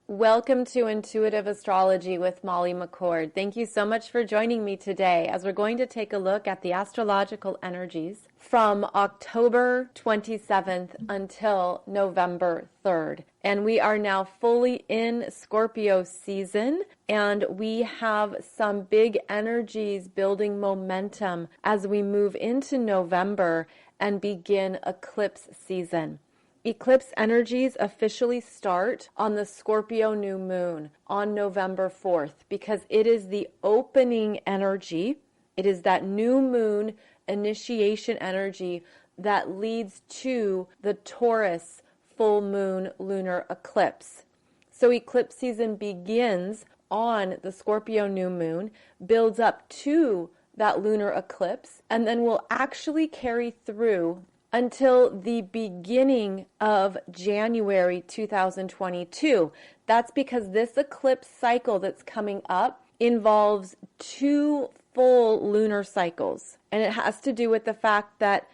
Welcome to Intuitive Astrology with Molly McCord. Thank you so much for joining me today as we're going to take a look at the astrological energies from October 27th until November 3rd. And we are now fully in Scorpio season, and we have some big energies building momentum as we move into November and begin eclipse season. Eclipse energies officially start on the Scorpio New Moon on November 4th because it is the opening energy. It is that new moon initiation energy that leads to the Taurus full moon lunar eclipse. So eclipse season begins on the Scorpio New Moon, builds up to that lunar eclipse, and then will actually carry through until the beginning of January 2022. That's because this eclipse cycle that's coming up involves 2 full lunar cycles. And it has to do with the fact that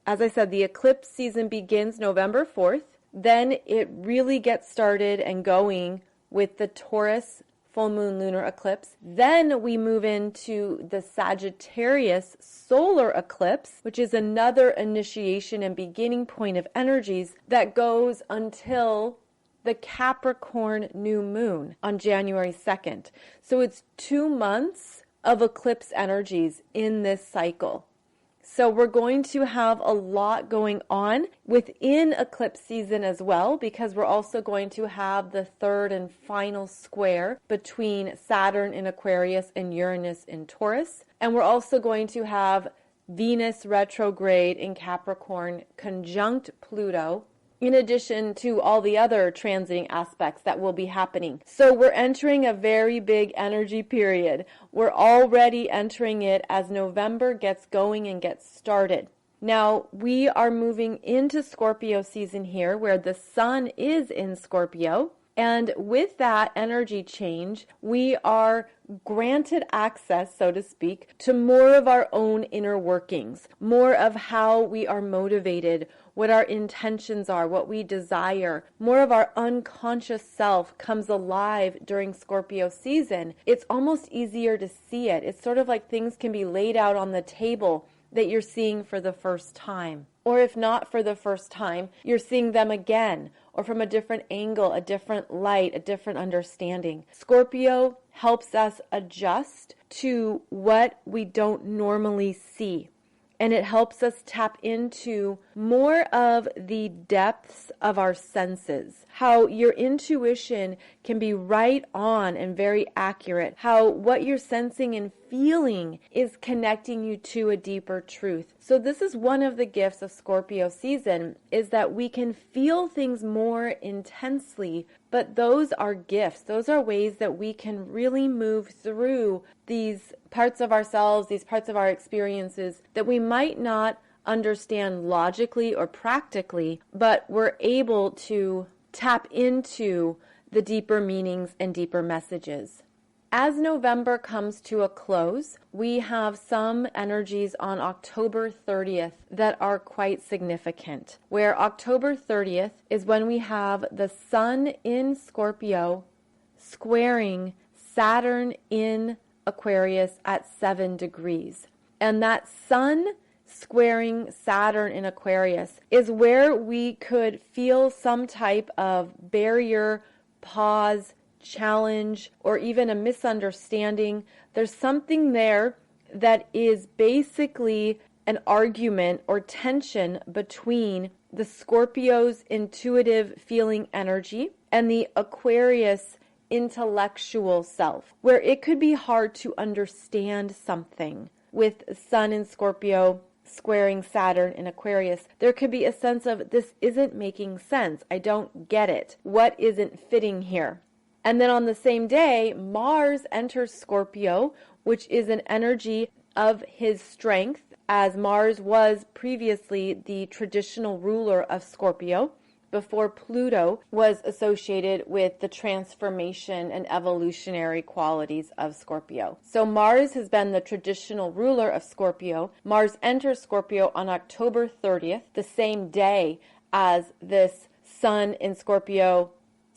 as I said, the eclipse season begins November 4th. Then it really gets started and going with the Taurus full moon lunar eclipse. Then we move into the Sagittarius solar eclipse, which is another initiation and beginning point of energies that goes until the Capricorn new moon on January 2nd. So it's 2 months of eclipse energies in this cycle. So we're going to have a lot going on within eclipse season as well, because we're also going to have the third and final square between Saturn in Aquarius and Uranus in Taurus. And we're also going to have Venus retrograde in Capricorn conjunct Pluto, in addition to all the other transiting aspects that will be happening. So we're entering a very big energy period. We're already entering it as November gets going and gets started. Now, we are moving into Scorpio season here, where the sun is in Scorpio. And with that energy change, we are granted access, so to speak, to more of our own inner workings, more of how we are motivated, what our intentions are, what we desire. More of our unconscious self comes alive during Scorpio season. It's almost easier to see it. It's sort of like things can be laid out on the table that you're seeing for the first time. Or if not for the first time, you're seeing them again, or from a different angle, a different light, a different understanding. Scorpio helps us adjust to what we don't normally see. And it helps us tap into more of the depths of our senses. How your intuition can be right on and very accurate. How what you're sensing and feeling is connecting you to a deeper truth. So this is one of the gifts of Scorpio season, is that we can feel things more intensely, but those are gifts. Those are ways that we can really move through these parts of ourselves, these parts of our experiences that we might not understand logically or practically, but we're able to tap into the deeper meanings and deeper messages. As November comes to a close, we have some energies on October 30th that are quite significant, where October 30th is when we have the sun in Scorpio squaring Saturn in Aquarius at 7 degrees. And that sun squaring Saturn in Aquarius is where we could feel some type of barrier, pause, challenge, or even a misunderstanding. There's something there that is basically an argument or tension between the Scorpio's intuitive feeling energy and the Aquarius intellectual self, where it could be hard to understand something. With Sun in Scorpio squaring Saturn in Aquarius, there could be a sense of, this isn't making sense. I don't get it. What isn't fitting here? And then on the same day, Mars enters Scorpio, which is an energy of his strength, as Mars was previously the traditional ruler of Scorpio before Pluto was associated with the transformation and evolutionary qualities of Scorpio. So Mars has been the traditional ruler of Scorpio. Mars enters Scorpio on October 30th, the same day as this Sun in Scorpio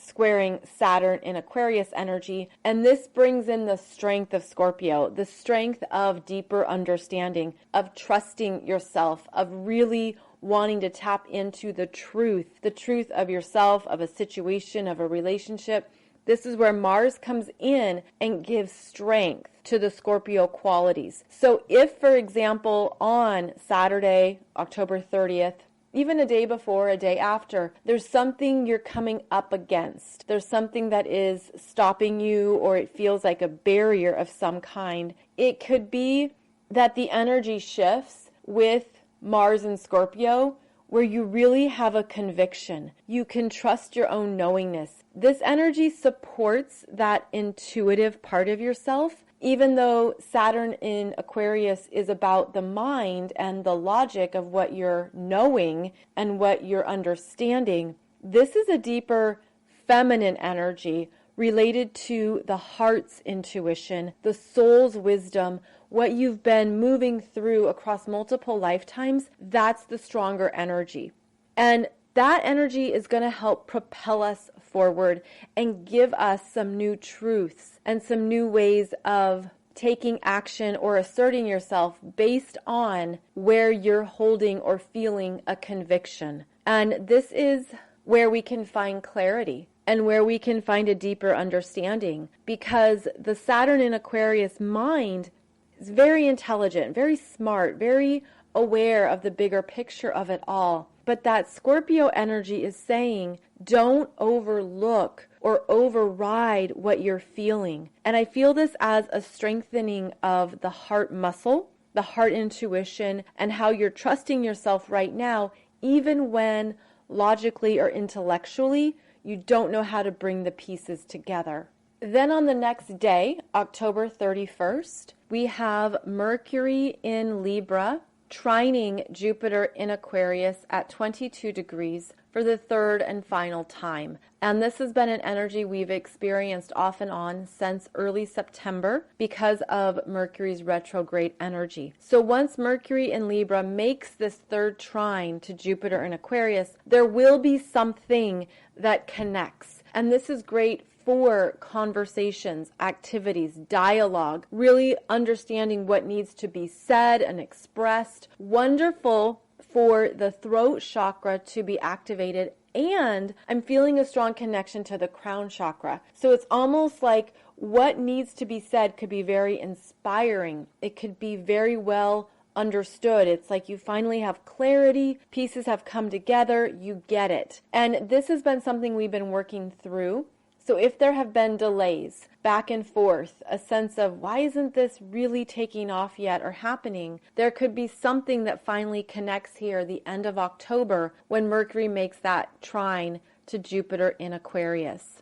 squaring Saturn in Aquarius energy. And this brings in the strength of Scorpio, the strength of deeper understanding, of trusting yourself, of really wanting to tap into the truth of yourself, of a situation, of a relationship. This is where Mars comes in and gives strength to the Scorpio qualities. So if, for example, on Saturday, October 30th, even a day before, a day after, there's something you're coming up against. There's something that is stopping you, or it feels like a barrier of some kind. It could be that the energy shifts with Mars and Scorpio, where you really have a conviction. You can trust your own knowingness. This energy supports that intuitive part of yourself. Even though Saturn in Aquarius is about the mind and the logic of what you're knowing and what you're understanding, this is a deeper feminine energy related to the heart's intuition, the soul's wisdom, what you've been moving through across multiple lifetimes. That's the stronger energy. And that energy is going to help propel us forward and give us some new truths and some new ways of taking action or asserting yourself based on where you're holding or feeling a conviction. And this is where we can find clarity and where we can find a deeper understanding, because the Saturn in Aquarius mind is very intelligent, very smart, very aware of the bigger picture of it all. But that Scorpio energy is saying, don't overlook or override what you're feeling. And I feel this as a strengthening of the heart muscle, the heart intuition, and how you're trusting yourself right now, even when logically or intellectually you don't know how to bring the pieces together. Then on the next day, October 31st, we have Mercury in Libra trining Jupiter in Aquarius at 22 degrees for the third and final time. And this has been an energy we've experienced off and on since early September because of Mercury's retrograde energy. So once Mercury in Libra makes this third trine to Jupiter in Aquarius, there will be something that connects. And this is great for conversations, activities, dialogue, really understanding what needs to be said and expressed. Wonderful for the throat chakra to be activated. And I'm feeling a strong connection to the crown chakra. So it's almost like what needs to be said could be very inspiring. It could be very well understood. It's like you finally have clarity, pieces have come together, you get it. And this has been something we've been working through. So if there have been delays, back and forth, a sense of why isn't this really taking off yet or happening, there could be something that finally connects here the end of October when Mercury makes that trine to Jupiter in Aquarius.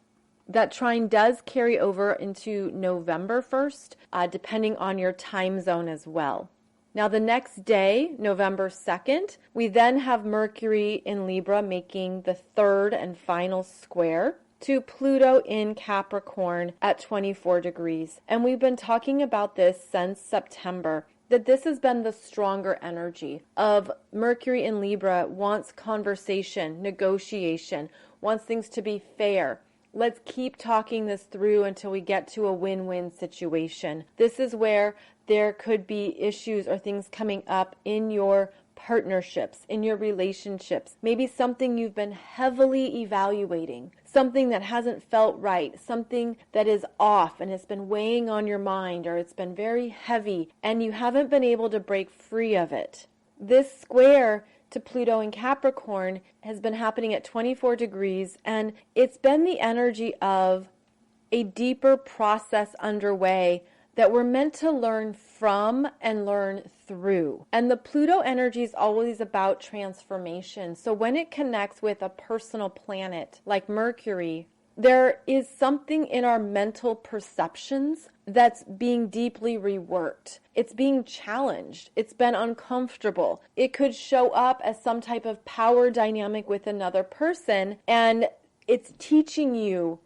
That trine does carry over into November 1st, depending on your time zone as well. Now the next day, November 2nd, we then have Mercury in Libra making the third and final square to Pluto in Capricorn at 24 degrees. And we've been talking about this since September, that this has been the stronger energy of Mercury in Libra wants conversation, negotiation, wants things to be fair. Let's keep talking this through until we get to a win-win situation. This is where there could be issues or things coming up in your partnerships, in your relationships, maybe something you've been heavily evaluating, something that hasn't felt right, something that is off and it's been weighing on your mind, or it's been very heavy and you haven't been able to break free of it. This square to Pluto in Capricorn has been happening at 24 degrees, and it's been the energy of a deeper process underway that we're meant to learn from and learn through. And the Pluto energy is always about transformation. So when it connects with a personal planet like Mercury, there is something in our mental perceptions that's being deeply reworked. It's being challenged. It's been uncomfortable. It could show up as some type of power dynamic with another person, and it's teaching you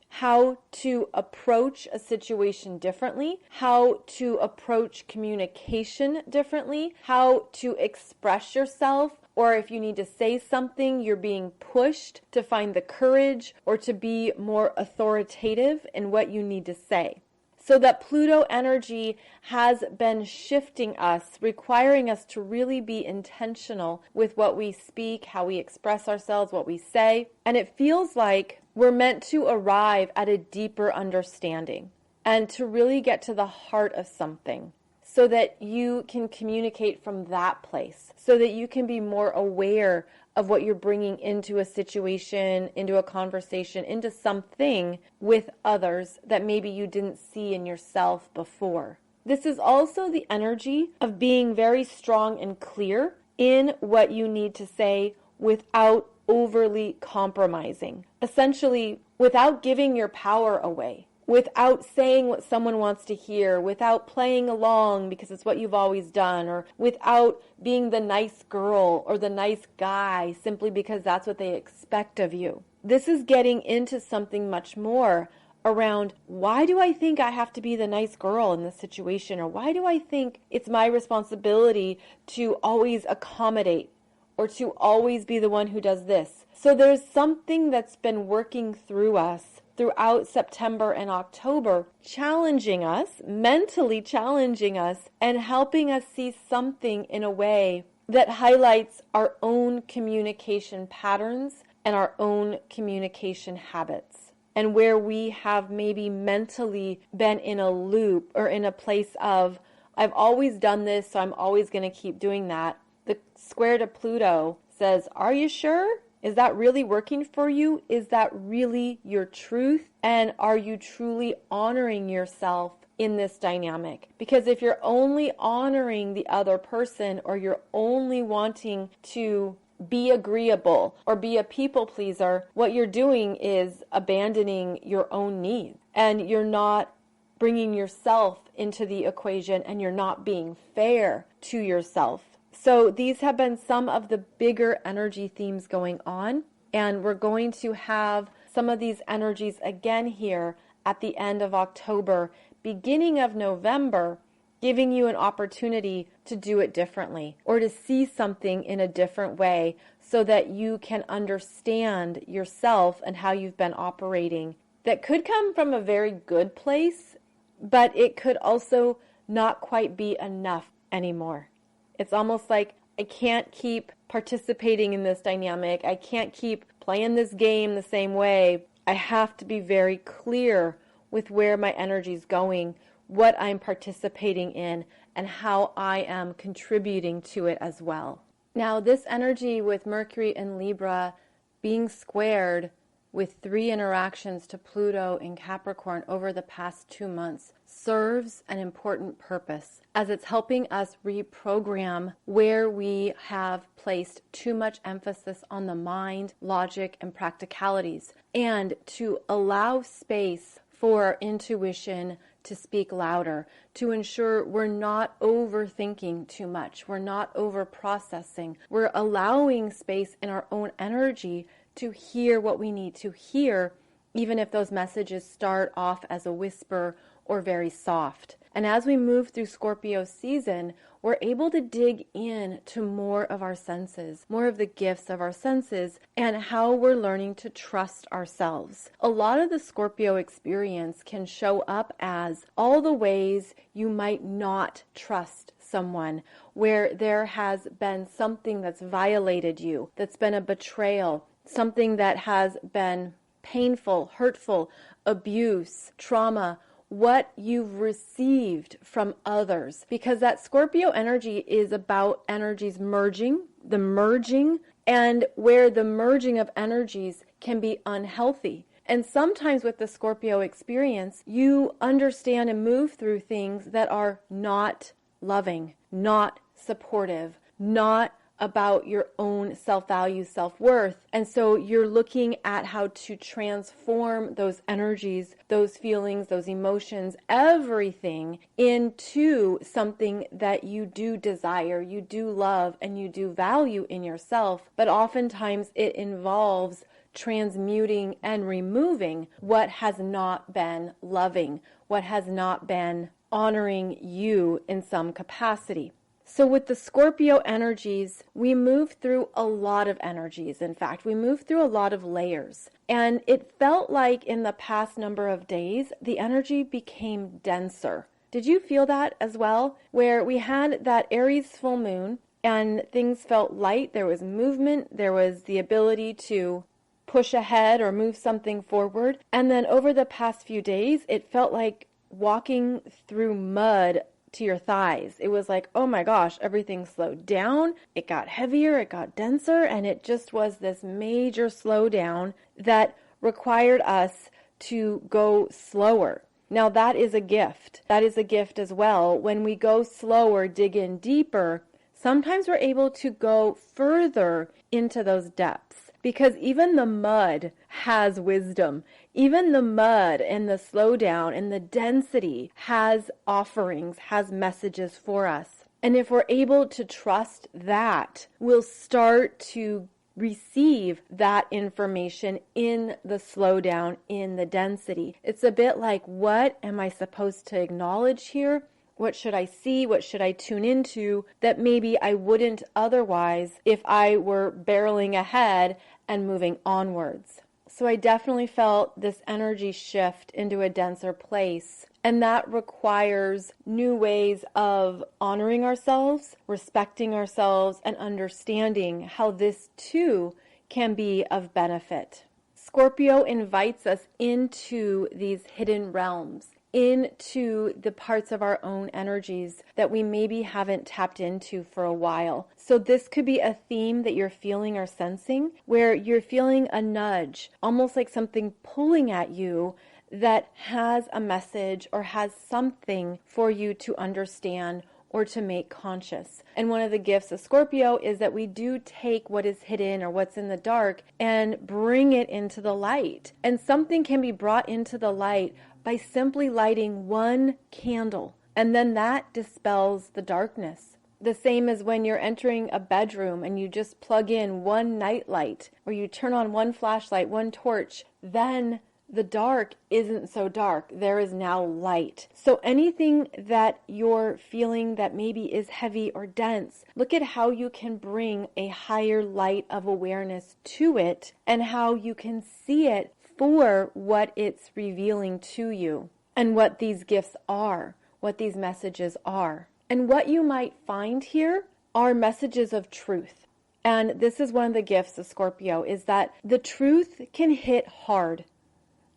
how to approach a situation differently, how to approach communication differently, how to express yourself or if you need to say something, you're being pushed to find the courage or to be more authoritative in what you need to say. So that Pluto energy has been shifting us, requiring us to really be intentional with what we speak, how we express ourselves, what we say. And it feels like we're meant to arrive at a deeper understanding and to really get to the heart of something so that you can communicate from that place, so that you can be more aware of what you're bringing into a situation, into a conversation, into something with others that maybe you didn't see in yourself before. This is also the energy of being very strong and clear in what you need to say without overly compromising. Essentially, without giving your power away, without saying what someone wants to hear, without playing along because it's what you've always done, or without being the nice girl or the nice guy simply because that's what they expect of you. This is getting into something much more around, why do I think I have to be the nice girl in this situation? Or why do I think it's my responsibility to always accommodate or to always be the one who does this? So there's something that's been working through us throughout September and October, challenging us, mentally challenging us, and helping us see something in a way that highlights our own communication patterns and our own communication habits. And where we have maybe mentally been in a loop or in a place of, I've always done this, so I'm always going to keep doing that. The square to Pluto says, are you sure? Is that really working for you? Is that really your truth? And are you truly honoring yourself in this dynamic? Because if you're only honoring the other person, or you're only wanting to be agreeable or be a people pleaser, what you're doing is abandoning your own needs, and you're not bringing yourself into the equation, and you're not being fair to yourself. So these have been some of the bigger energy themes going on, and we're going to have some of these energies again here at the end of October, beginning of November, giving you an opportunity to do it differently or to see something in a different way so that you can understand yourself and how you've been operating. That could come from a very good place, but it could also not quite be enough anymore. It's almost like I can't keep participating in this dynamic. I can't keep playing this game the same way. I have to be very clear with where my energy is going, what I'm participating in, and how I am contributing to it as well. Now, this energy with Mercury and Libra being squared with 3 interactions to Pluto in Capricorn over the past 2 months serves an important purpose, as it's helping us reprogram where we have placed too much emphasis on the mind, logic, and practicalities, and to allow space for our intuition to speak louder, to ensure we're not overthinking too much, we're not over-processing, we're allowing space in our own energy to hear what we need to hear, even if those messages start off as a whisper or very soft. And as we move through Scorpio season, we're able to dig in to more of our senses, more of the gifts of our senses, and how we're learning to trust ourselves. A lot of the Scorpio experience can show up as all the ways you might not trust someone, where there has been something that's violated you, that's been a betrayal, something that has been painful, hurtful, abuse, trauma, what you've received from others. Because that Scorpio energy is about energies merging, the merging, and where the merging of energies can be unhealthy. And sometimes with the Scorpio experience, you understand and move through things that are not loving, not supportive, not about your own self-value, self-worth. And so you're looking at how to transform those energies, those feelings, those emotions, everything into something that you do desire, you do love, and you do value in yourself. But oftentimes it involves transmuting and removing what has not been loving, what has not been honoring you in some capacity. So with the Scorpio energies, we move through a lot of energies. In fact, we move through a lot of layers. And it felt like in the past number of days, the energy became denser. Did you feel that as well? Where we had that Aries full moon and things felt light, there was movement, there was the ability to push ahead or move something forward. And then over the past few days, it felt like walking through mud to your thighs. It was like, oh my gosh, everything slowed down. It got heavier, it got denser, and it just was this major slowdown that required us to go slower. Now that is a gift. That is a gift as well. When we go slower, dig in deeper, sometimes we're able to go further into those depths. Because even the mud has wisdom. Even the mud and the slowdown and the density has offerings, has messages for us. And if we're able to trust that, we'll start to receive that information in the slowdown, in the density. It's a bit like, what am I supposed to acknowledge here? What should I see? What should I tune into that maybe I wouldn't otherwise if I were barreling ahead and moving onwards? So I definitely felt this energy shift into a denser place. And that requires new ways of honoring ourselves, respecting ourselves, and understanding how this too can be of benefit. Scorpio invites us into these hidden realms, into the parts of our own energies that we maybe haven't tapped into for a while. So this could be a theme that you're feeling or sensing, where you're feeling a nudge, almost like something pulling at you that has a message or has something for you to understand or to make conscious. And one of the gifts of Scorpio is that we do take what is hidden or what's in the dark and bring it into the light. And something can be brought into the light by simply lighting one candle, and then that dispels the darkness. The same as when you're entering a bedroom and you just plug in one night light, or you turn on one flashlight, one torch, then the dark isn't so dark. There is now light. So anything that you're feeling that maybe is heavy or dense, look at how you can bring a higher light of awareness to it and how you can see it for what it's revealing to you and what these gifts are, what these messages are. And what you might find here are messages of truth. And this is one of the gifts of Scorpio, is that the truth can hit hard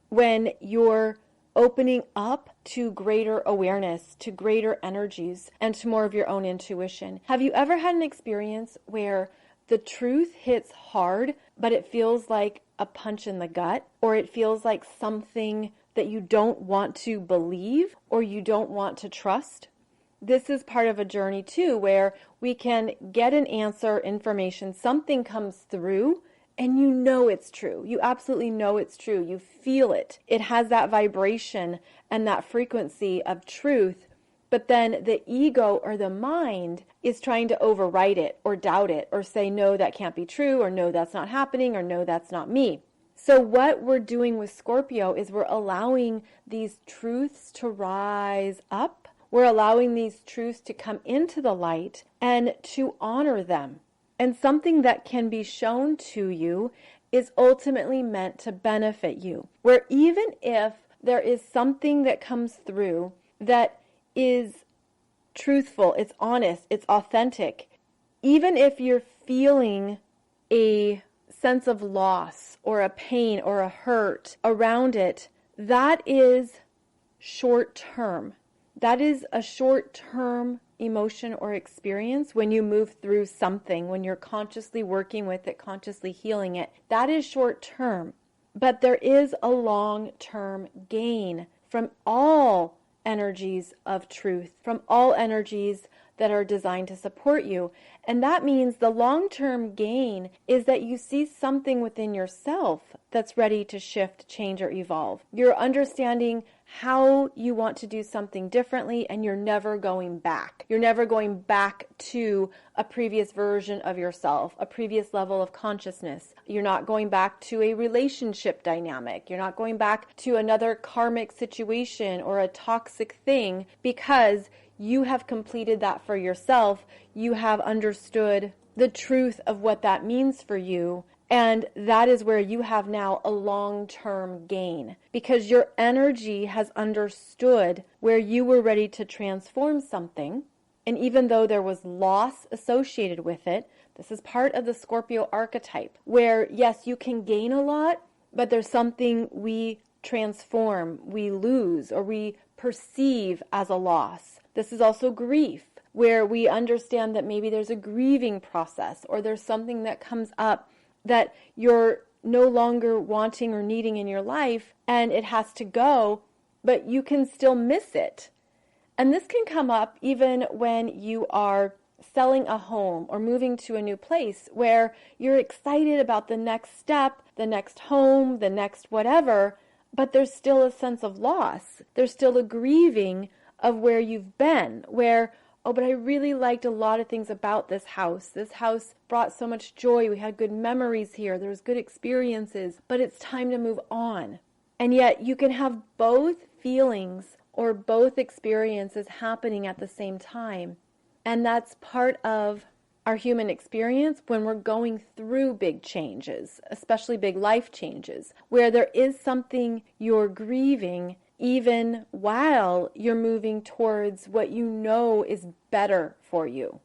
when you're opening up to greater awareness, to greater energies, and to more of your own intuition. Have you ever had an experience where the truth hits hard, but it feels like a punch in the gut, or it feels like something that you don't want to believe or you don't want to trust? This is part of a journey too, where we can get an answer, information, something comes through, and you know it's true. You absolutely know it's true. You feel it. It has that vibration and that frequency of truth. But then the ego or the mind is trying to overwrite it or doubt it or say, no, that can't be true, or no, that's not happening, or no, that's not me. So what we're doing with Scorpio is we're allowing these truths to rise up. We're allowing these truths to come into the light and to honor them. And something that can be shown to you is ultimately meant to benefit you. Where even if there is something that comes through that is truthful, it's honest, it's authentic, even if you're feeling a sense of loss or a pain or a hurt around it, that is short term. That is a short-term emotion or experience when you move through something, when you're consciously working with it, consciously healing it. That is short-term. But there is a long-term gain from all energies of truth, from all energies that are designed to support you. And that means the long-term gain is that you see something within yourself that's ready to shift, change, or evolve. You're understanding how you want to do something differently, and you're never going back. You're never going back to a previous version of yourself, a previous level of consciousness. You're not going back to a relationship dynamic. You're not going back to another karmic situation or a toxic thing, because you have completed that for yourself. You have understood the truth of what that means for you. And that is where you have now a long-term gain, because your energy has understood where you were ready to transform something. And even though there was loss associated with it, this is part of the Scorpio archetype, where yes, you can gain a lot, but there's something we transform, we lose, or we perceive as a loss. This is also grief, where we understand that maybe there's a grieving process, or there's something that comes up that you're no longer wanting or needing in your life, and it has to go, but you can still miss it. And this can come up even when you are selling a home or moving to a new place, where you're excited about the next step, the next home, the next whatever, but there's still a sense of loss. There's still a grieving of where you've been, where, oh, but I really liked a lot of things about this house. This house brought so much joy. We had good memories here. There was good experiences, but it's time to move on. And yet you can have both feelings or both experiences happening at the same time. And that's part of our human experience when we're going through big changes, especially big life changes, where there is something you're grieving even while you're moving towards what you know is better for you.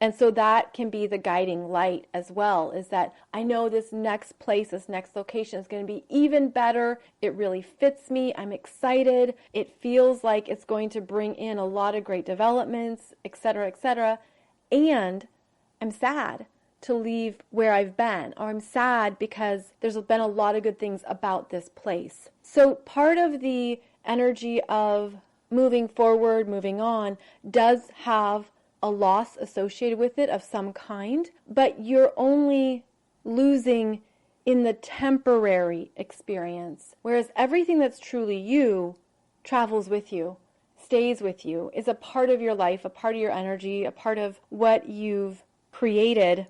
And so that can be the guiding light as well, is that I know this next place, this next location is going to be even better. It really fits me. I'm excited. It feels like it's going to bring in a lot of great developments, etc., etc. And I'm sad to leave where I've been, or I'm sad because there's been a lot of good things about this place. So part of the energy of moving forward, moving on, does have a loss associated with it of some kind, but you're only losing in the temporary experience, whereas everything that's truly you travels with you, stays with you, is a part of your life, a part of your energy, a part of what you've created.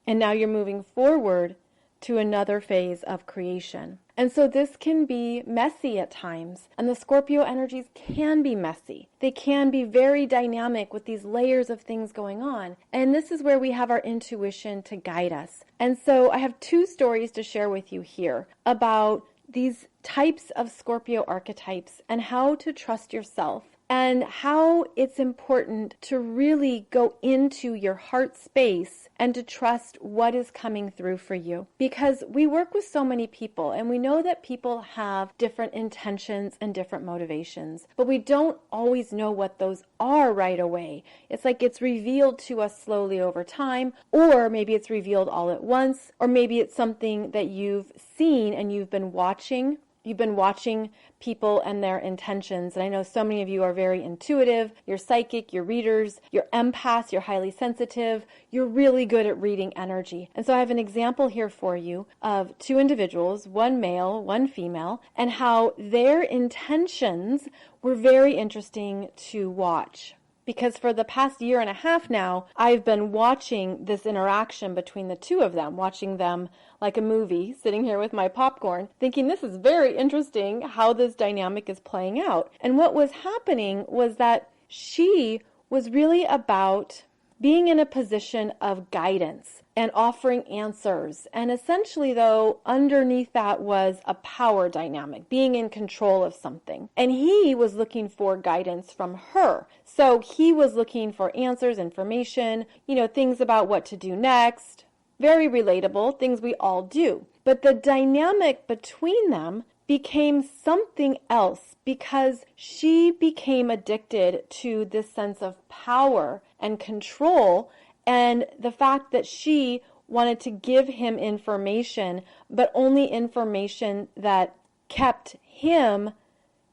And now you're moving forward to another phase of creation. And so this can be messy at times. And the Scorpio energies can be messy. They can be very dynamic with these layers of things going on. And this is where we have our intuition to guide us. And so I have two stories to share with you here about these types of Scorpio archetypes and how to trust yourself, and how it's important to really go into your heart space and to trust what is coming through for you. Because we work with so many people, and we know that people have different intentions and different motivations, but we don't always know what those are right away. It's like it's revealed to us slowly over time, or maybe it's revealed all at once, or maybe it's something that you've seen and you've been watching. You've been watching people and their intentions. And I know so many of you are very intuitive. You're psychic, you're readers, you're empaths, you're highly sensitive. You're really good at reading energy. And so I have an example here for you of two individuals, one male, one female, and how their intentions were very interesting to watch. Because for the past year and a half now, I've been watching this interaction between the two of them, watching them like a movie, sitting here with my popcorn, thinking this is very interesting how this dynamic is playing out. And what was happening was that she was really about being in a position of guidance and offering answers. And essentially, though, underneath that was a power dynamic, being in control of something. And he was looking for guidance from her. So he was looking for answers, information, things about what to do next. Very relatable, things we all do. But the dynamic between them became something else, because she became addicted to this sense of power and control, and the fact that she wanted to give him information, but only information that kept him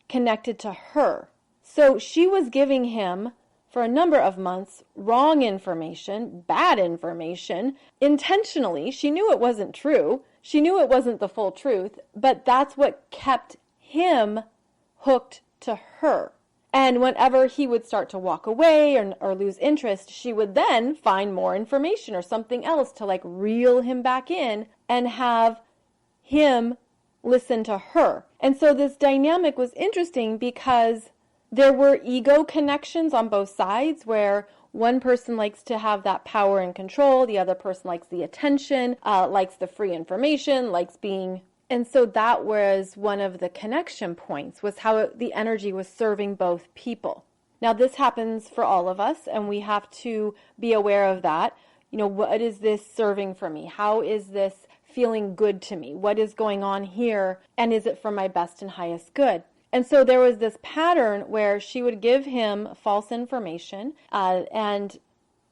connected to her. So she was giving him, for a number of months, wrong information, bad information, intentionally. She knew it wasn't true. She knew it wasn't the full truth, but that's what kept him hooked to her. And whenever he would start to walk away or lose interest, she would then find more information or something else to like reel him back in and have him listen to her. And so this dynamic was interesting because there were ego connections on both sides where one person likes to have that power and control, the other person likes the attention, likes the free information, likes being... And so that was one of the connection points, was how the energy was serving both people. Now this happens for all of us, and we have to be aware of that. You know, what is this serving for me? How is this feeling good to me? What is going on here? And is it for my best and highest good? And so there was this pattern where she would give him false information, and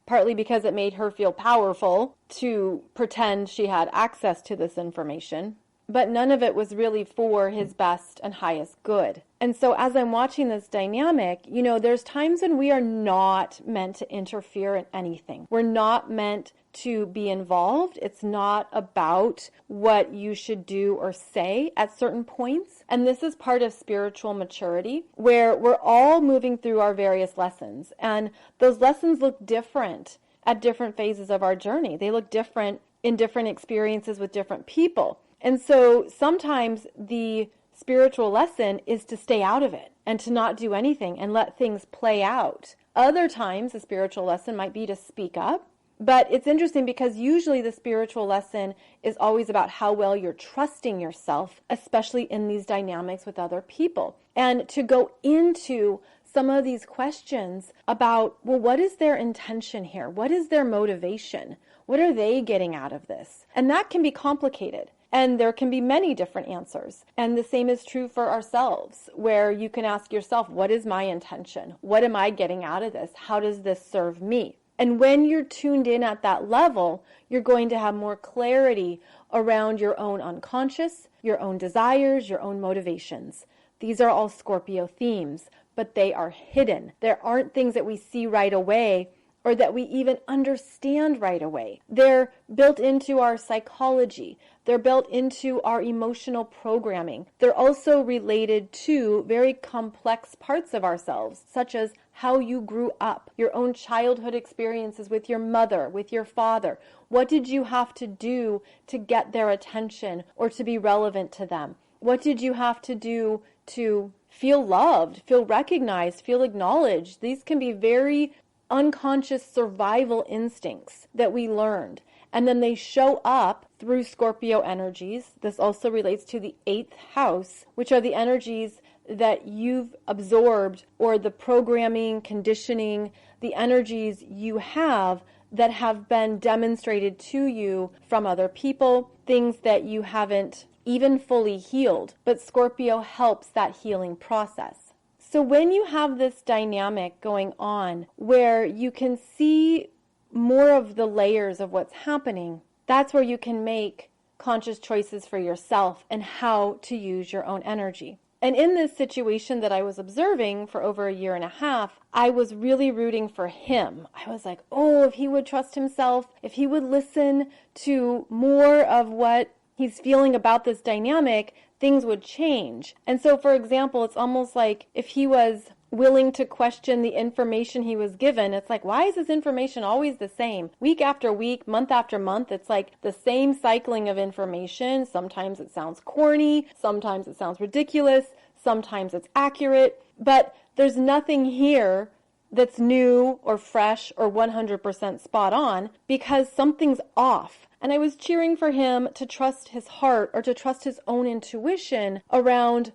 partly because it made her feel powerful to pretend she had access to this information, but none of it was really for his best and highest good. And so as I'm watching this dynamic, you know, there's times when we are not meant to interfere in anything. We're not meant to be involved. It's not about what you should do or say at certain points. And this is part of spiritual maturity, where we're all moving through our various lessons. And those lessons look different at different phases of our journey. They look different in different experiences with different people. And so sometimes the spiritual lesson is to stay out of it and to not do anything and let things play out. Other times the spiritual lesson might be to speak up. But it's interesting because usually the spiritual lesson is always about how well you're trusting yourself, especially in these dynamics with other people. And to go into some of these questions about, well, what is their intention here? What is their motivation? What are they getting out of this? And that can be complicated. And there can be many different answers. And the same is true for ourselves, where you can ask yourself, what is my intention? What am I getting out of this? How does this serve me? And when you're tuned in at that level, you're going to have more clarity around your own unconscious, your own desires, your own motivations. These are all Scorpio themes, but they are hidden. There aren't things that we see right away or that we even understand right away. They're built into our psychology. They're built into our emotional programming. They're also related to very complex parts of ourselves, such as how you grew up, your own childhood experiences with your mother, with your father. What did you have to do to get their attention or to be relevant to them? What did you have to do to feel loved, feel recognized, feel acknowledged? These can be very unconscious survival instincts that we learned. And then they show up through Scorpio energies. This also relates to the 8th house, which are the energies that you've absorbed, or the programming, conditioning, the energies you have that have been demonstrated to you from other people, things that you haven't even fully healed. But Scorpio helps that healing process. So when you have this dynamic going on where you can see more of the layers of what's happening, that's where you can make conscious choices for yourself and how to use your own energy. And in this situation that I was observing for over 1.5 years, I was really rooting for him. I was like, oh, if he would trust himself, if he would listen to more of what he's feeling about this dynamic, things would change. And so, for example, it's almost like if he was willing to question the information he was given, it's like, why is this information always the same? Week after week, month after month, it's like the same cycling of information. Sometimes it sounds corny, sometimes it sounds ridiculous, sometimes it's accurate, but there's nothing here that's new or fresh or 100% spot on, because something's off. And I was cheering for him to trust his heart or to trust his own intuition around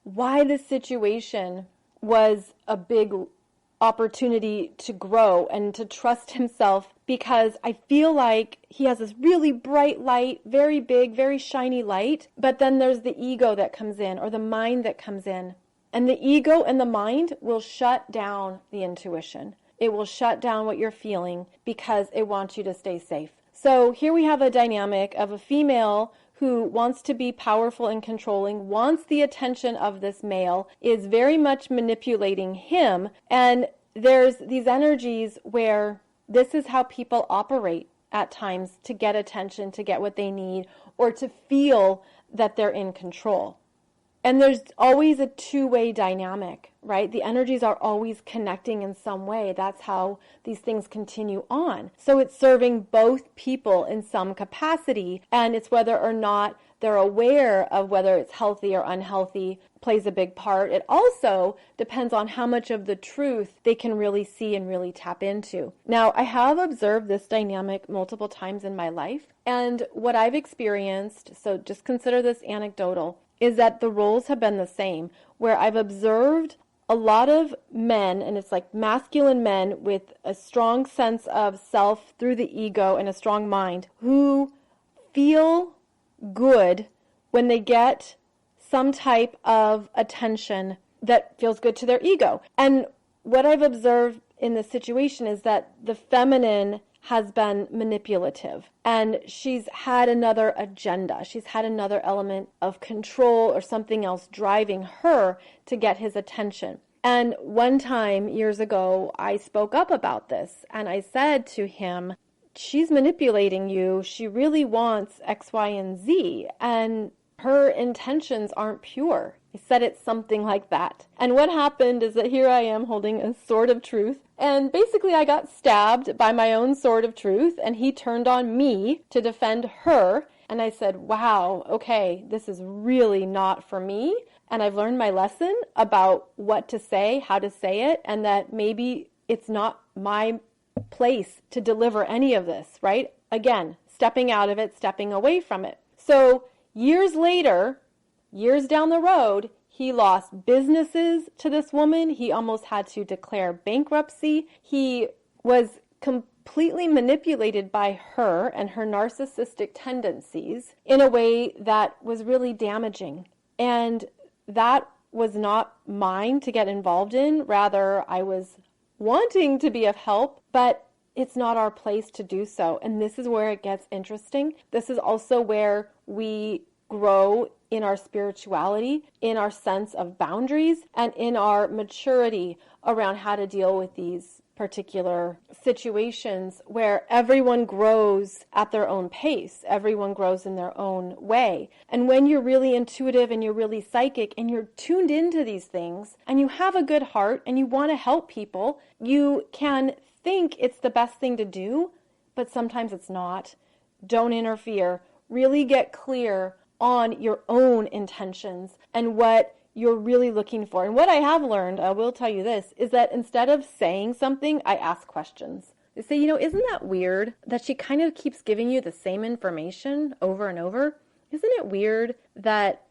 why this situation was a big opportunity to grow and to trust himself, because I feel like he has this really bright light, very big, very shiny light, but then there's the ego that comes in, or the mind that comes in. And the ego and the mind will shut down the intuition. It will shut down what you're feeling because it wants you to stay safe. So here we have a dynamic of a female who wants to be powerful and controlling, wants the attention of this male, is very much manipulating him. And there's these energies where this is how people operate at times to get attention, to get what they need, or to feel that they're in control. And there's always a two-way dynamic, right? The energies are always connecting in some way. That's how these things continue on. So it's serving both people in some capacity, and it's whether or not they're aware of whether it's healthy or unhealthy plays a big part. It also depends on how much of the truth they can really see and really tap into. Now, I have observed this dynamic multiple times in my life, and what I've experienced, so just consider this anecdotal, is that the roles have been the same, where I've observed a lot of men, and it's like masculine men with a strong sense of self through the ego and a strong mind, who feel good when they get some type of attention that feels good to their ego. And what I've observed in this situation is that the feminine has been manipulative, and she's had another agenda. She's had another element of control or something else driving her to get his attention. And one time years ago, I spoke up about this, and I said to him, she's manipulating you. She really wants X, Y, and Z, and her intentions aren't pure. I said it something like that. And what happened is that here I am holding a sword of truth, and basically I got stabbed by my own sword of truth, and he turned on me to defend her. And I said, wow, okay, this is really not for me. And I've learned my lesson about what to say, how to say it, and that maybe it's not my place to deliver any of this, right? Again, stepping out of it, stepping away from it. So years later, years down the road, he lost businesses to this woman. He almost had to declare bankruptcy. He was completely manipulated by her and her narcissistic tendencies in a way that was really damaging. And that was not mine to get involved in. Rather, I was wanting to be of help, but it's not our place to do so. And this is where it gets interesting. This is also where we grow in our spirituality, in our sense of boundaries, and in our maturity around how to deal with these particular situations where everyone grows at their own pace. Everyone grows in their own way. And when you're really intuitive and you're really psychic and you're tuned into these things and you have a good heart and you want to help people, you can think it's the best thing to do, but sometimes it's not. Don't interfere. Really get clear on your own intentions and what you're really looking for. And what I have learned, I will tell you this, is that instead of saying something, I ask questions. They say, isn't that weird that she kind of keeps giving you the same information over and over? Isn't it weird that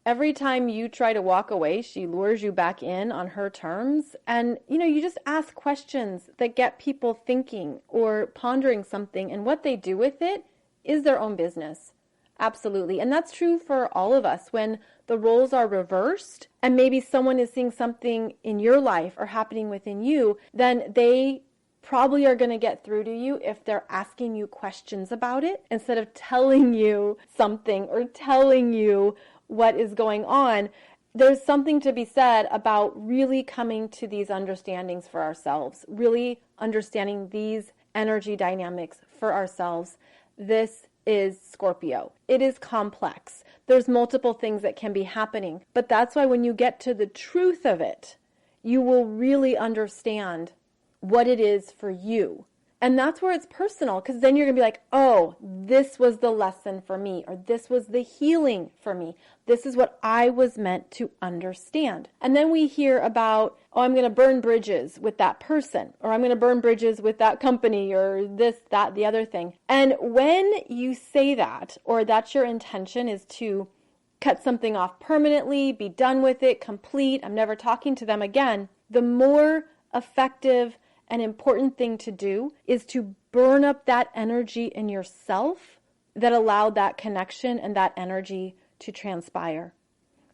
every time you try to walk away, she lures you back in on her terms? And, you just ask questions that get people thinking or pondering something, and what they do with it is their own business. Absolutely. And that's true for all of us. When the roles are reversed and maybe someone is seeing something in your life or happening within you, then they probably are going to get through to you if they're asking you questions about it instead of telling you something or telling you what is going on. There's something to be said about really coming to these understandings for ourselves, really understanding these energy dynamics for ourselves. This is Scorpio. It is complex. There's multiple things that can be happening, but that's why when you get to the truth of it, you will really understand what it is for you. And that's where it's personal, because then you're going to be like, oh, this was the lesson for me, or this was the healing for me. This is what I was meant to understand. And then we hear about, oh, I'm going to burn bridges with that person, or I'm going to burn bridges with that company, or this, that, the other thing. And when you say that, or that's your intention, is to cut something off permanently, be done with it, complete, I'm never talking to them again, the more effective an important thing to do is to burn up that energy in yourself that allowed that connection and that energy to transpire.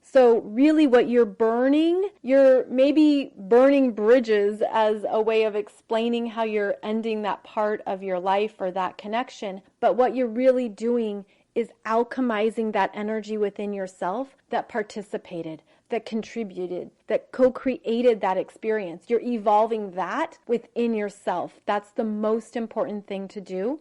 So really what you're burning, you're maybe burning bridges as a way of explaining how you're ending that part of your life or that connection. But what you're really doing is alchemizing that energy within yourself that participated, that contributed, that co-created that experience. You're evolving that within yourself. That's the most important thing to do.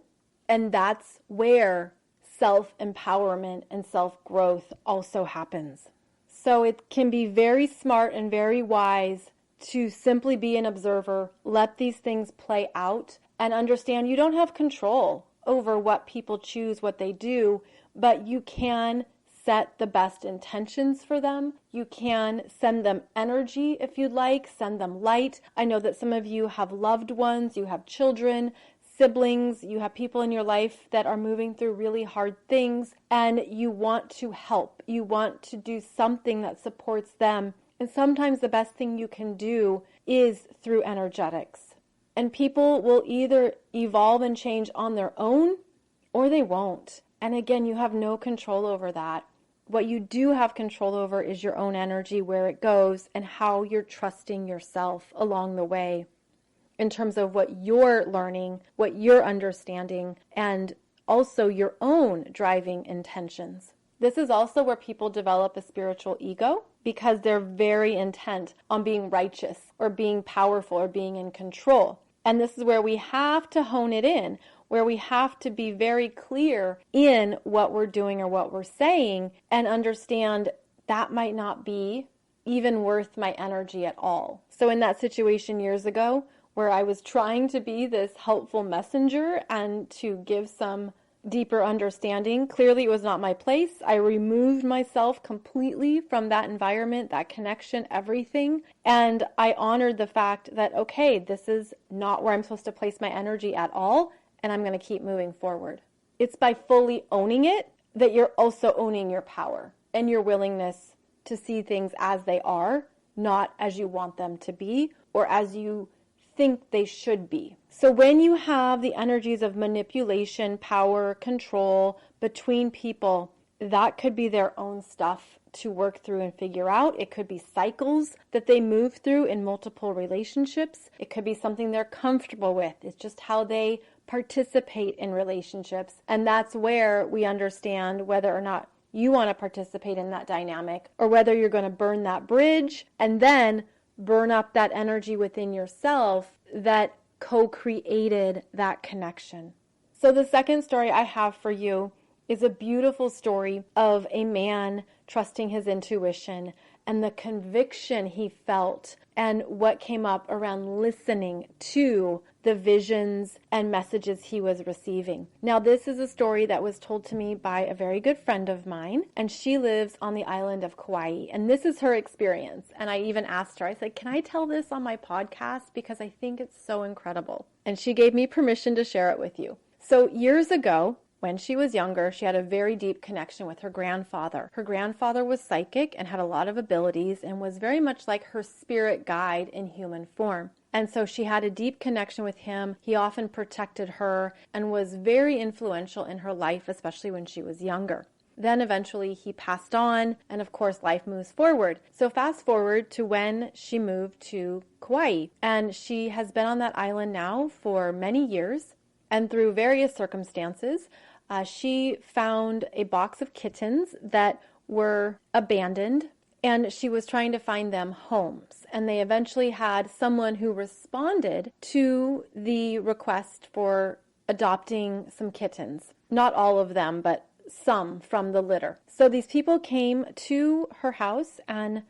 And that's where self-empowerment and self-growth also happens. So it can be very smart and very wise to simply be an observer, let these things play out, and understand you don't have control over what people choose, what they do, but you can set the best intentions for them. You can send them energy if you'd like, send them light. I know that some of you have loved ones, you have children, siblings, you have people in your life that are moving through really hard things, and you want to help. You want to do something that supports them. And sometimes the best thing you can do is through energetics. And people will either evolve and change on their own, or they won't. And again, you have no control over that. What you do have control over is your own energy, where it goes, and how you're trusting yourself along the way in terms of what you're learning, what you're understanding, and also your own driving intentions. This is also where people develop a spiritual ego, because they're very intent on being righteous or being powerful or being in control. And this is where we have to hone it in, where we have to be very clear in what we're doing or what we're saying, and understand that might not be even worth my energy at all. So in that situation years ago, where I was trying to be this helpful messenger and to give some deeper understanding, clearly it was not my place. I removed myself completely from that environment, that connection, everything. And I honored the fact that, okay, this is not where I'm supposed to place my energy at all, and I'm going to keep moving forward. It's by fully owning it that you're also owning your power and your willingness to see things as they are, not as you want them to be or as you think they should be. So when you have the energies of manipulation, power, control between people, that could be their own stuff to work through and figure out. It could be cycles that they move through in multiple relationships. It could be something they're comfortable with. It's just how they participate in relationships. And that's where we understand whether or not you want to participate in that dynamic, or whether you're going to burn that bridge and then burn up that energy within yourself that co-created that connection. So the second story I have for you is a beautiful story of a man trusting his intuition and the conviction he felt and what came up around listening to the visions and messages he was receiving. Now, this is a story that was told to me by a very good friend of mine, and she lives on the island of Kauai, and this is her experience. And I even asked her, I said, can I tell this on my podcast? Because I think it's so incredible. And she gave me permission to share it with you. So years ago, when she was younger, she had a very deep connection with her grandfather. Her grandfather was psychic and had a lot of abilities and was very much like her spirit guide in human form. And so she had a deep connection with him. He often protected her and was very influential in her life, especially when she was younger. Then eventually he passed on, and of course life moves forward. So fast forward to when she moved to Kauai, and she has been on that island now for many years. And through various circumstances, she found a box of kittens that were abandoned, and she was trying to find them homes. And they eventually had someone who responded to the request for adopting some kittens. Not all of them, but some from the litter. So these people came to her house and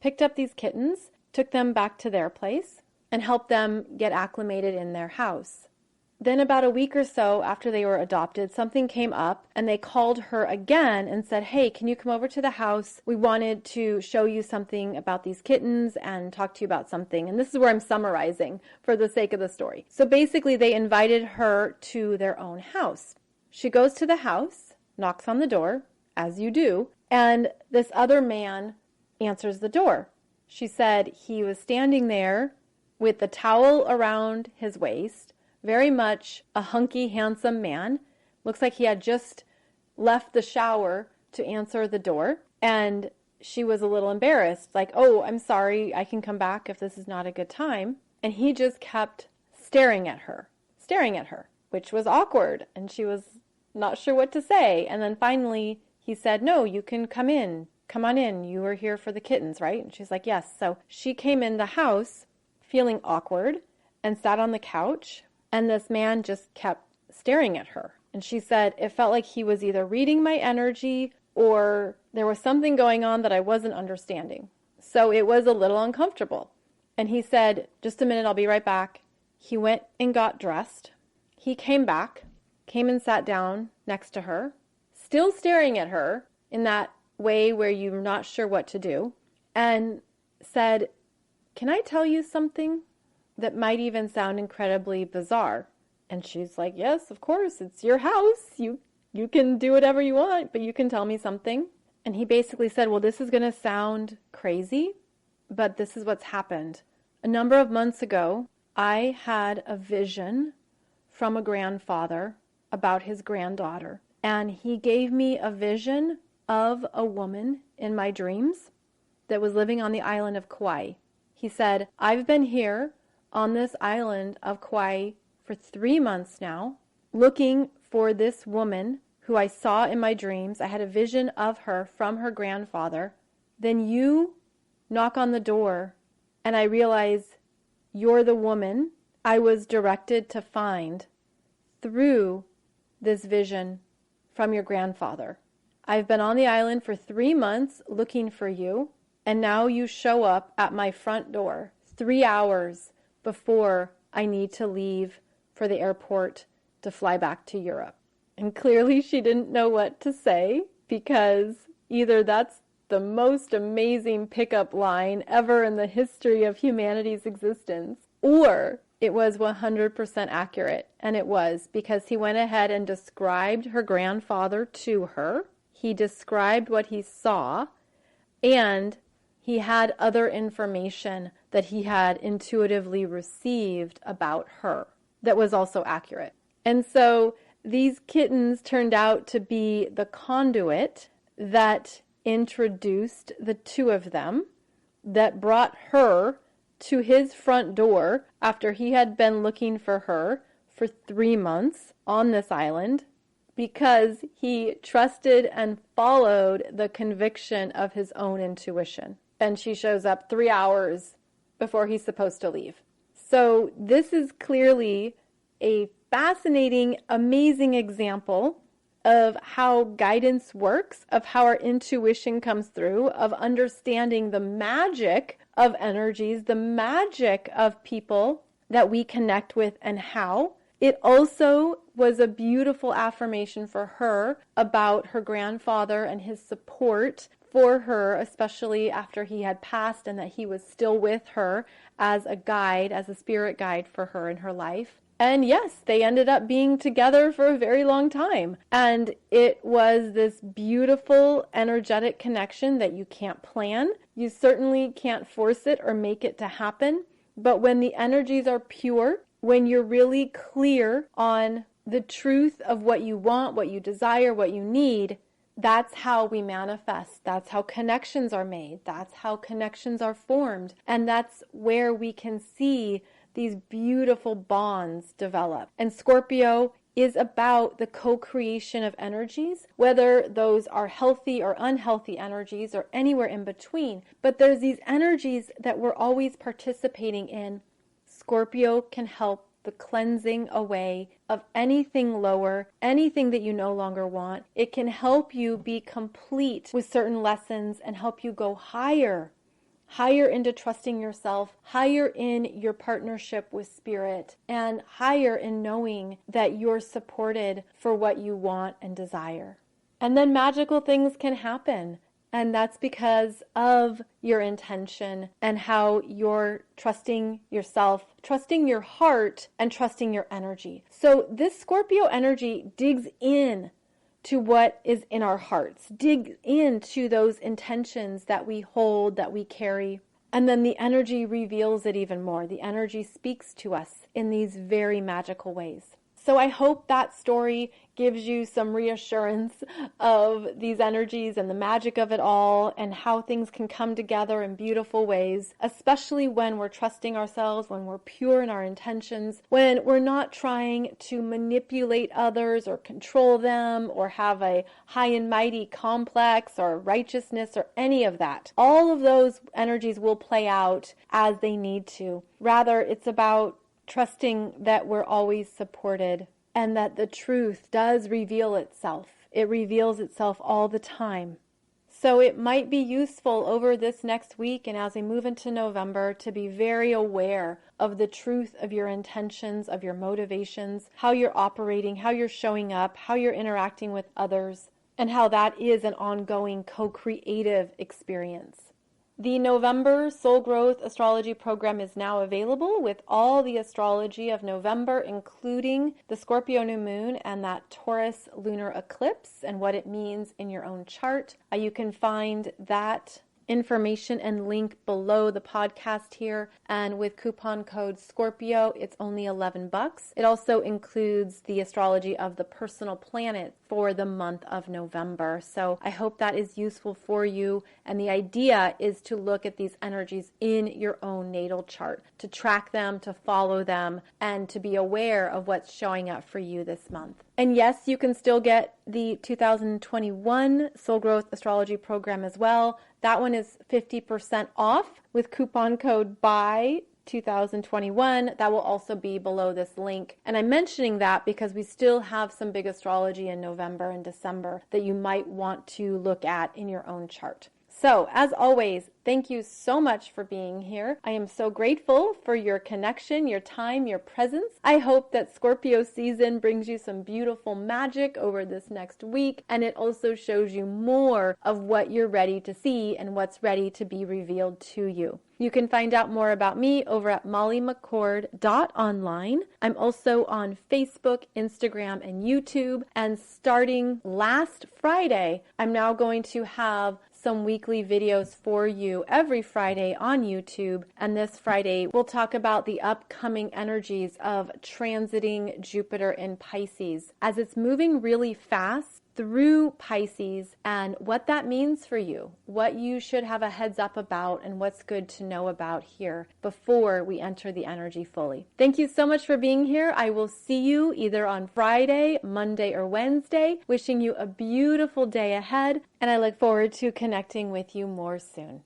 picked up these kittens, took them back to their place, and helped them get acclimated in their house. Then about a week or so after they were adopted, something came up and they called her again and said, hey, can you come over to the house? We wanted to show you something about these kittens and talk to you about something. And this is where I'm summarizing for the sake of the story. So basically they invited her to their own house. She goes to the house, knocks on the door, as you do, and this other man answers the door. She said he was standing there with the towel around his waist, very much a hunky, handsome man. Looks like he had just left the shower to answer the door. And she was a little embarrassed, like, oh, I'm sorry, I can come back if this is not a good time. And he just kept staring at her, which was awkward. And she was not sure what to say. And then finally he said, no, you can come in. Come on in. You were here for the kittens, right? And she's like, yes. So she came in the house feeling awkward and sat on the couch. And this man just kept staring at her. And she said, it felt like he was either reading my energy or there was something going on that I wasn't understanding. So it was a little uncomfortable. And he said, just a minute, I'll be right back. He went and got dressed. He came back, came and sat down next to her, still staring at her in that way where you're not sure what to do, and said, can I tell you something that might even sound incredibly bizarre? And she's like, yes, of course, it's your house. You can do whatever you want, but you can tell me something. And he basically said, well, this is going to sound crazy, but this is what's happened. A number of months ago, I had a vision from a grandfather about his granddaughter. And he gave me a vision of a woman in my dreams that was living on the island of Kauai. He said, I've been here on this island of Kauai for 3 months now, looking for this woman who I saw in my dreams. I had a vision of her from her grandfather. Then you knock on the door, and I realize you're the woman I was directed to find through this vision from your grandfather. I've been on the island for 3 months looking for you, and now you show up at my front door 3 hours before I need to leave for the airport to fly back to Europe. And clearly she didn't know what to say, because either that's the most amazing pickup line ever in the history of humanity's existence, or it was 100% accurate. And it was, because he went ahead and described her grandfather to her. He described what he saw, and he had other information that he had intuitively received about her that was also accurate. And so these kittens turned out to be the conduit that introduced the two of them, that brought her to his front door after he had been looking for her for 3 months on this island, because he trusted and followed the conviction of his own intuition. And she shows up 3 hours before he's supposed to leave. So this is clearly a fascinating, amazing example of how guidance works, of how our intuition comes through, of understanding the magic of energies, the magic of people that we connect with, and how. It also was a beautiful affirmation for her about her grandfather and his support for her, especially after he had passed, and that he was still with her as a guide, as a spirit guide for her in her life. And yes, they ended up being together for a very long time. And it was this beautiful, energetic connection that you can't plan. You certainly can't force it or make it to happen. But when the energies are pure, when you're really clear on the truth of what you want, what you desire, what you need, that's how we manifest. That's how connections are made. That's how connections are formed. And that's where we can see these beautiful bonds develop. And Scorpio is about the co-creation of energies, whether those are healthy or unhealthy energies or anywhere in between. But there's these energies that we're always participating in. Scorpio can help the cleansing away of anything lower, anything that you no longer want. It can help you be complete with certain lessons and help you go higher into trusting yourself, higher in your partnership with spirit, and higher in knowing that you're supported for what you want and desire. And then magical things can happen. And that's because of your intention and how you're trusting yourself, trusting your heart, and trusting your energy. So this Scorpio energy digs in to what is in our hearts, dig into those intentions that we hold, that we carry. And then the energy reveals it even more. The energy speaks to us in these very magical ways. So I hope that story gives you some reassurance of these energies and the magic of it all, and how things can come together in beautiful ways, especially when we're trusting ourselves, when we're pure in our intentions, when we're not trying to manipulate others or control them or have a high and mighty complex or righteousness or any of that. All of those energies will play out as they need to. Rather, it's about trusting that we're always supported and that the truth does reveal itself. It reveals itself all the time. So it might be useful over this next week and as we move into November to be very aware of the truth of your intentions, of your motivations, how you're operating, how you're showing up, how you're interacting with others, and how that is an ongoing co-creative experience. The November Soul Growth Astrology program is now available with all the astrology of November, including the Scorpio New Moon and that Taurus lunar eclipse and what it means in your own chart. You can find that information and link below the podcast here, and with coupon code Scorpio it's only $11. It also includes the astrology of the personal planet for the month of November. So I hope that is useful for you, and the idea is to look at these energies in your own natal chart, to track them, to follow them, and to be aware of what's showing up for you this month. And yes, you can still get the 2021 Soul Growth Astrology program as well. That one is 50% off with coupon code BY2021. That will also be below this link. And I'm mentioning that because we still have some big astrology in November and December that you might want to look at in your own chart. So, as always, thank you so much for being here. I am so grateful for your connection, your time, your presence. I hope that Scorpio season brings you some beautiful magic over this next week, and it also shows you more of what you're ready to see and what's ready to be revealed to you. You can find out more about me over at mollymccord.online. I'm also on Facebook, Instagram, and YouTube. And starting last Friday, I'm now going to have some weekly videos for you every Friday on YouTube. And this Friday, we'll talk about the upcoming energies of transiting Jupiter in Pisces as it's moving really fast through Pisces and what that means for you, what you should have a heads up about, and what's good to know about here before we enter the energy fully. Thank you so much for being here. I will see you either on Friday, Monday, or Wednesday. Wishing you a beautiful day ahead, and I look forward to connecting with you more soon.